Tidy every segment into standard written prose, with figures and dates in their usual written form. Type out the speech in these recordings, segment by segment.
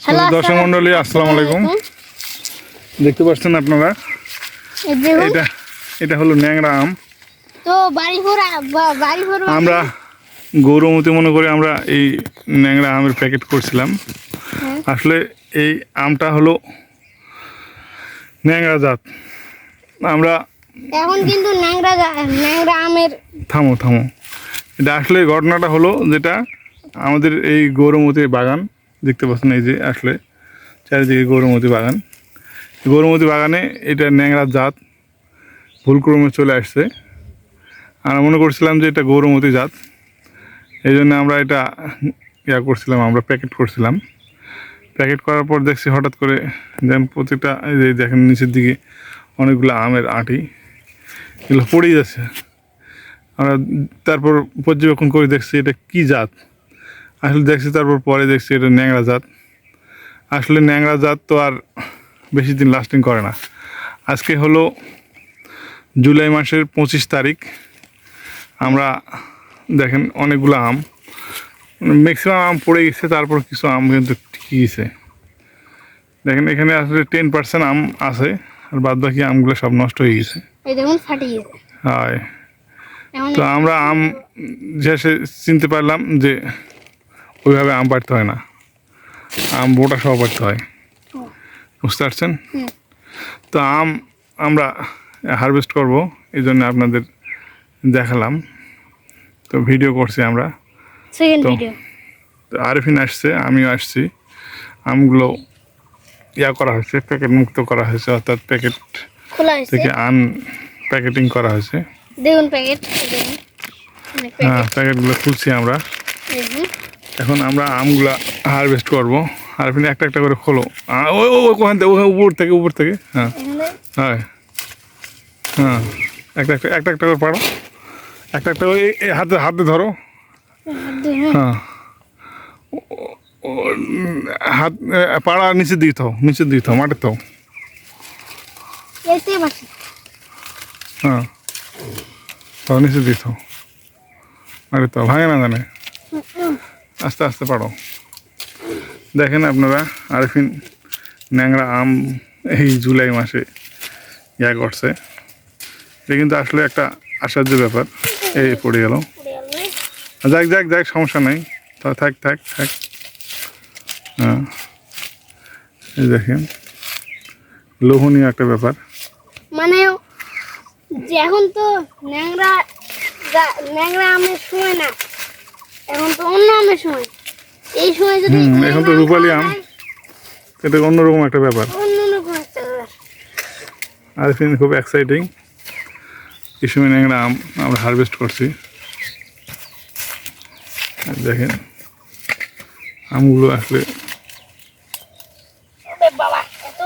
দর্শক মন্ডলী আসসালামু আলাইকুম। দেখতে পাচ্ছেন আপনারা এটা হলো ন্যাংরা আম। তো আমরা গৌরমতি মনে করে আমরা এই ন্যাংরা আমের প্যাকেট করছিলাম। আসলে এই আমটা হলো ন্যাংরা জাত। আমরা এখন কিন্তু ন্যাংরা আমের থামো এটা আসলে ঘটনাটা হলো যেটা আমাদের এই গৌরমতি বাগান দেখতে পাচ্ছেন, এই যে আসলে চারিদিকে গৌরমতি বাগানে এটা ন্যাংরা জাত ভুলক্রমে চলে আসছে। আমরা মনে করছিলাম যে এটা গৌরমতি জাত, এই জন্য আমরা এটা করছিলাম, আমরা প্যাকেট করছিলাম। প্যাকেট করার পর দেখছি হঠাৎ করে যেন প্রত্যেকটা এই যে দেখেন নিচের দিকে অনেকগুলো আমের আঁটি এগুলো পড়েই যাচ্ছে। আমরা তারপর পর্যবেক্ষণ করে দেখছি এটা কি জাত। আসলে দেখছি তারপর পরে দেখছি এটা ন্যাংরা জাত। আসলে ন্যাংরা জাত তো আর বেশি দিন লাস্টিং করে না। আজকে হলো জুলাই মাসের 25 তারিখ। আমরা দেখেন অনেকগুলো আম, ম্যাক্সিমাম আম পড়ে গেছে, তারপর কিছু আম কিন্তু ঠিকই গেছে। দেখেন এখানে আসলে 10% আম আছে, আর বাদ বাকি আমগুলো সব নষ্ট হয়ে গেছে। হয়, তো আমরা আম যে চিনতে পারলাম যে ওইভাবে আম পাড়তে হয় না, আম বোটা সহ পাড়তে হয়, বুঝতে পারছেন? তো আম আমরা হারভেস্ট করব, এই জন্য আপনাদের দেখালাম, তো ভিডিও করছি আমরা। তো আরিফিন আসছে, আমিও আসছি। আমগুলো করা হয়েছে, প্যাকেট মুক্ত করা হয়েছে, অর্থাৎ প্যাকেট থেকে প্যাকেটিং করা হয়েছে। হ্যাঁ, প্যাকেটগুলো খুলছি আমরা। এখন আমরা আমগুলা হারভেস্ট করবো। আরিফিন একটা একটা করে খোলো, ওখান থেকে উপর থেকে হ্যাঁ একটা করে পাড়ো, একটা করে হাতে ধরো। হ্যাঁ, হাত পাড়া নিচে দিয়ে থাও মাঠে থাও। হ্যাঁ, নিচে দিয়ে থাও মাঠে থাও, ভাঙে না জানে, আস্তে আস্তে পাড়ো। দেখেন আপনারা আরিফিন ন্যাংরা আম এই জুলাই মাসে করছে। এটা কিন্তু আসলে একটা আশ্চর্য ব্যাপার। এই পড়ে গেল, যাক সমস্যা নেই, তা থাক। হ্যাঁ, এই দেখেন লোভনীয় একটা ব্যাপার। মানে এখন তো ন্যাংরা আমের সময় না, এখন তো অন্য আমের সময়। এই সময় যদি এখন তো রূপালী আম, এটা অন্যরকম একটা ব্যাপার। আরিফিন খুব এক্সাইটিং, এই সময় ন্যাংরা আম আমরা হারভেস্ট করছি। দেখেন আমগুলো আসলে বাবা এত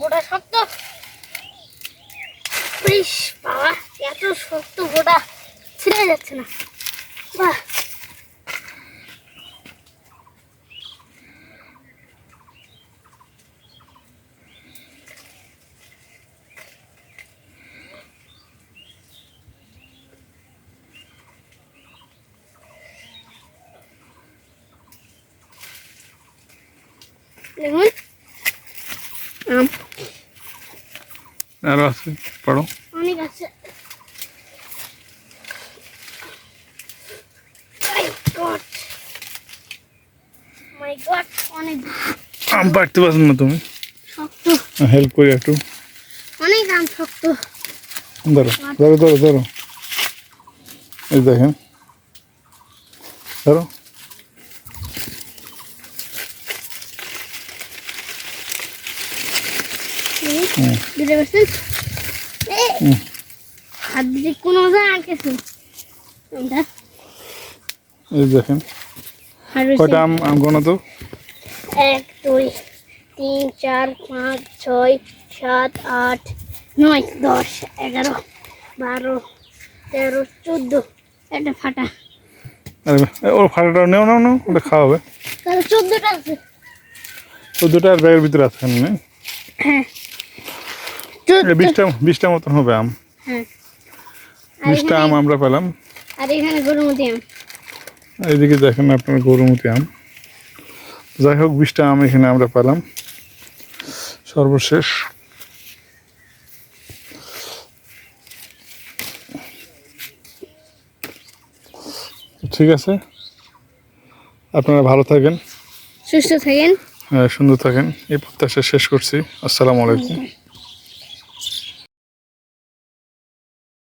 গোটা শক্ত, বাবা এত শক্ত গোটা ছিঁড়ে যাচ্ছে না। বাহ, দেখুন আরো আছে, পড়ো। অনেক আছে। অনেক আম পাড়তে পারছেন না তুমি? শক্ত, হেল্প করি একটু। অনেক আম শক্ত। ধরো এই দেখেন, ধরো। হাত দিতে কোনো আঁকেছে। এই দেখেন কয়টা আম গোনা তো। 1 2 3 4 5 6 7 8 9 10 11 12 13 14, একটা ফাটা। ওর ফাটাটা নেও ওটা খাওয়া হবে। তাহলে 14টা আছে। 14টা আর ব্যাগের ভিতরে আছে, হ্যাঁ, 20টা মতন হবে আম। হ্যাঁ, 20টা আম আমরা পেলাম। আর এখানে গরুমতি আম। এইদিকে দেখেন আপনার গরুমতি আম। যাই হোক 20টা আম এখানে আমরা পেলাম সর্বশেষ। ঠিক আছে, আপনারা ভালো থাকেন, সুস্থ থাকেন। সুন্দর থাকেন, এই প্রত্যাশা শেষ করছি। আসসালামু আলাইকুম।